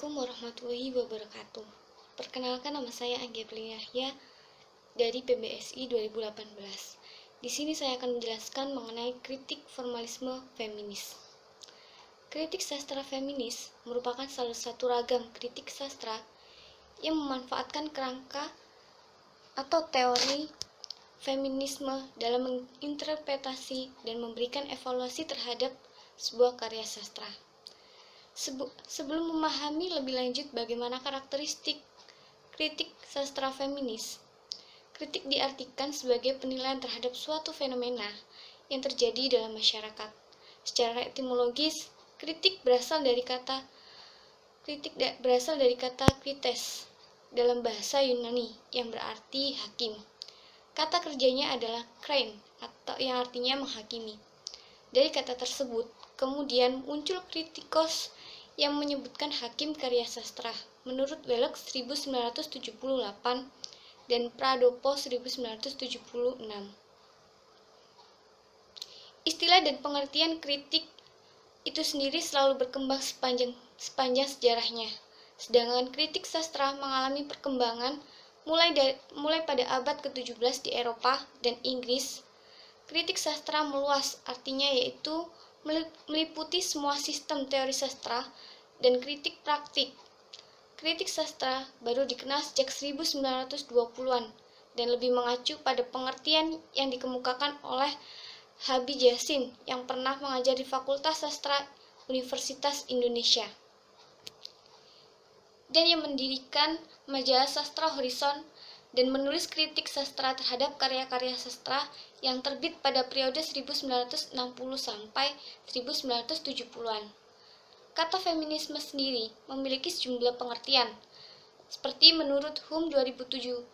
Assalamualaikum warahmatullahi wabarakatuh. Perkenalkan, nama saya Anggia Yahya dari PBSI 2018. Di sini saya akan menjelaskan mengenai kritik formalisme feminis. Kritik sastra feminis merupakan salah satu ragam kritik sastra yang memanfaatkan kerangka atau teori feminisme dalam menginterpretasi dan memberikan evaluasi terhadap sebuah karya sastra. Sebelum memahami lebih lanjut bagaimana karakteristik kritik sastra feminis, kritik diartikan sebagai penilaian terhadap suatu fenomena yang terjadi dalam masyarakat. Secara etimologis, kritik berasal dari kata krites dalam bahasa Yunani yang berarti hakim. Kata kerjanya adalah krein atau yang artinya menghakimi. Dari kata tersebut, kemudian muncul kritikos yang menyebutkan hakim karya sastra menurut Welek 1978 dan Pradopo 1976. Istilah dan pengertian kritik itu sendiri selalu berkembang sepanjang sejarahnya. Sedangkan kritik sastra mengalami perkembangan mulai pada abad ke-17 di Eropa dan Inggris. Kritik sastra meluas, artinya yaitu meliputi semua sistem teori sastra dan kritik praktik. Kritik sastra baru dikenal sejak 1920-an dan lebih mengacu pada pengertian yang dikemukakan oleh Habib Yassin yang pernah mengajar di Fakultas Sastra Universitas Indonesia dan yang mendirikan majalah Sastra Horizon dan menulis kritik sastra terhadap karya-karya sastra yang terbit pada periode 1960 sampai 1970-an. Kata feminisme sendiri memiliki sejumlah pengertian. Seperti menurut HUM 2007,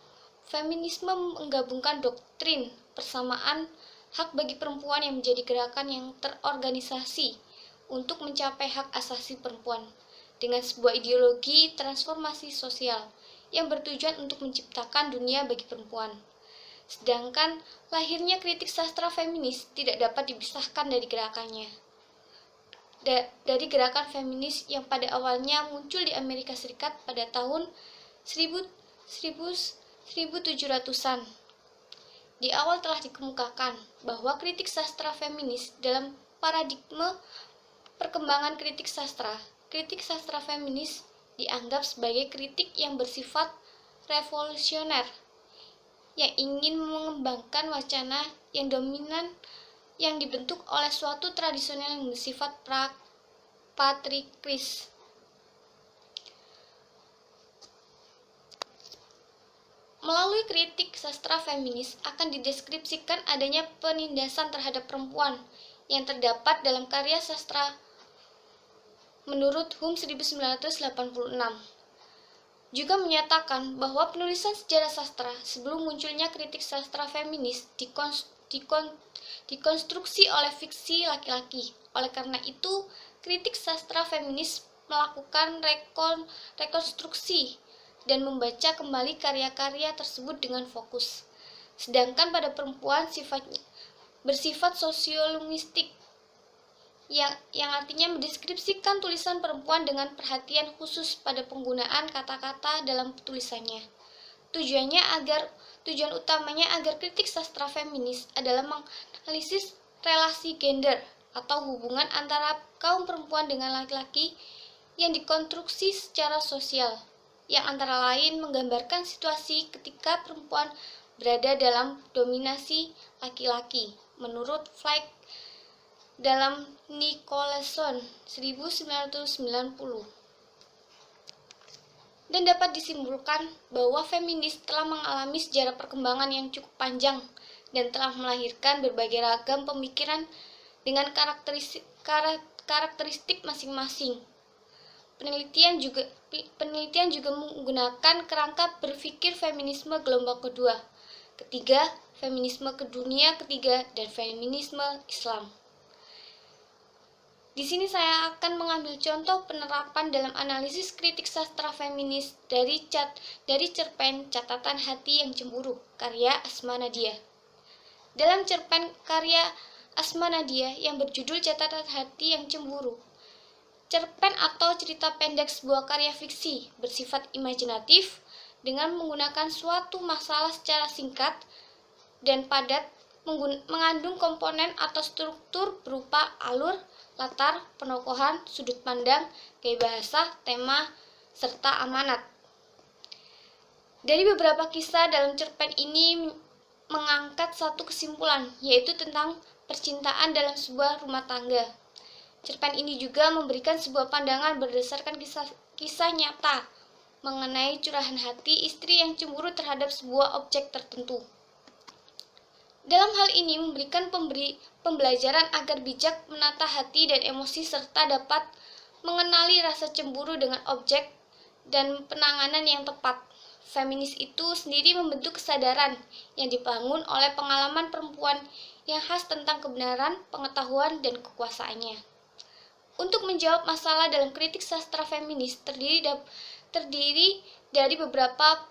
feminisme menggabungkan doktrin persamaan hak bagi perempuan yang menjadi gerakan yang terorganisasi untuk mencapai hak asasi perempuan dengan sebuah ideologi transformasi sosial yang bertujuan untuk menciptakan dunia bagi perempuan. Sedangkan lahirnya kritik sastra feminis tidak dapat dipisahkan dari gerakannya. Dari gerakan feminis yang pada awalnya muncul di Amerika Serikat pada tahun 1700-an. Di awal telah dikemukakan bahwa kritik sastra feminis dalam paradigma perkembangan kritik sastra feminis dianggap sebagai kritik yang bersifat revolusioner, yang ingin mengembangkan wacana yang dominan yang dibentuk oleh suatu tradisional yang bersifat patriarkis. Melalui kritik sastra feminis akan dideskripsikan adanya penindasan terhadap perempuan yang terdapat dalam karya sastra menurut HUM 1986. Juga menyatakan bahwa penulisan sejarah sastra sebelum munculnya kritik sastra feminis dikonstruksi oleh fiksi laki-laki. Oleh karena itu, kritik sastra feminis melakukan rekonstruksi dan membaca kembali karya-karya tersebut dengan fokus. Sedangkan pada perempuan bersifat sosiolinguistik, yang artinya mendeskripsikan tulisan perempuan dengan perhatian khusus pada penggunaan kata-kata dalam tulisannya. Tujuan utamanya agar kritik sastra feminis adalah menganalisis relasi gender atau hubungan antara kaum perempuan dengan laki-laki yang dikonstruksi secara sosial, yang antara lain menggambarkan situasi ketika perempuan berada dalam dominasi laki-laki. Menurut Fleck dalam Nicholson 1990. Dan dapat disimpulkan bahwa feminis telah mengalami sejarah perkembangan yang cukup panjang dan telah melahirkan berbagai ragam pemikiran dengan karakteristik masing-masing. Penelitian juga menggunakan kerangka berpikir feminisme gelombang kedua, ketiga, feminisme dunia ketiga, dan feminisme Islam. Di sini saya akan mengambil contoh penerapan dalam analisis kritik sastra feminis dari cerpen Catatan Hati yang Cemburu, karya Asma Nadia. Dalam cerpen karya Asma Nadia yang berjudul Catatan Hati yang Cemburu, Cerpen atau cerita pendek sebuah karya fiksi bersifat imajinatif dengan menggunakan suatu masalah secara singkat dan padat, mengandung komponen atau struktur berupa alur, latar, penokohan, sudut pandang, gaya bahasa, tema, serta amanat. Dari beberapa kisah dalam cerpen ini mengangkat satu kesimpulan, yaitu tentang percintaan dalam sebuah rumah tangga. Cerpen ini juga memberikan sebuah pandangan berdasarkan kisah nyata mengenai curahan hati istri yang cemburu terhadap sebuah objek tertentu. Dalam hal ini memberikan pembelajaran agar bijak menata hati dan emosi serta dapat mengenali rasa cemburu dengan objek dan penanganan yang tepat. Feminis itu sendiri membentuk kesadaran yang dibangun oleh pengalaman perempuan yang khas tentang kebenaran, pengetahuan, dan kekuasaannya. Untuk menjawab masalah dalam kritik sastra feminis terdiri dari beberapa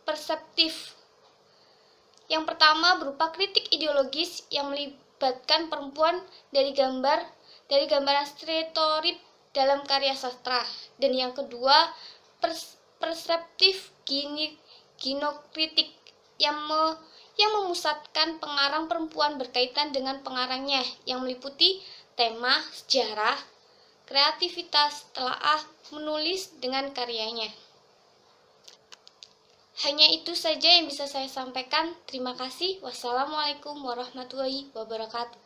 perspektif. Yang pertama berupa kritik ideologis yang melibatkan perempuan dari gambaran stereotip dalam karya sastra. Dan yang kedua, perspektif ginokritik yang memusatkan pengarang perempuan berkaitan dengan pengarangnya yang meliputi tema, sejarah, kreativitas, telaah menulis dengan karyanya. Hanya itu saja yang bisa saya sampaikan. Terima kasih. Wassalamualaikum warahmatullahi wabarakatuh.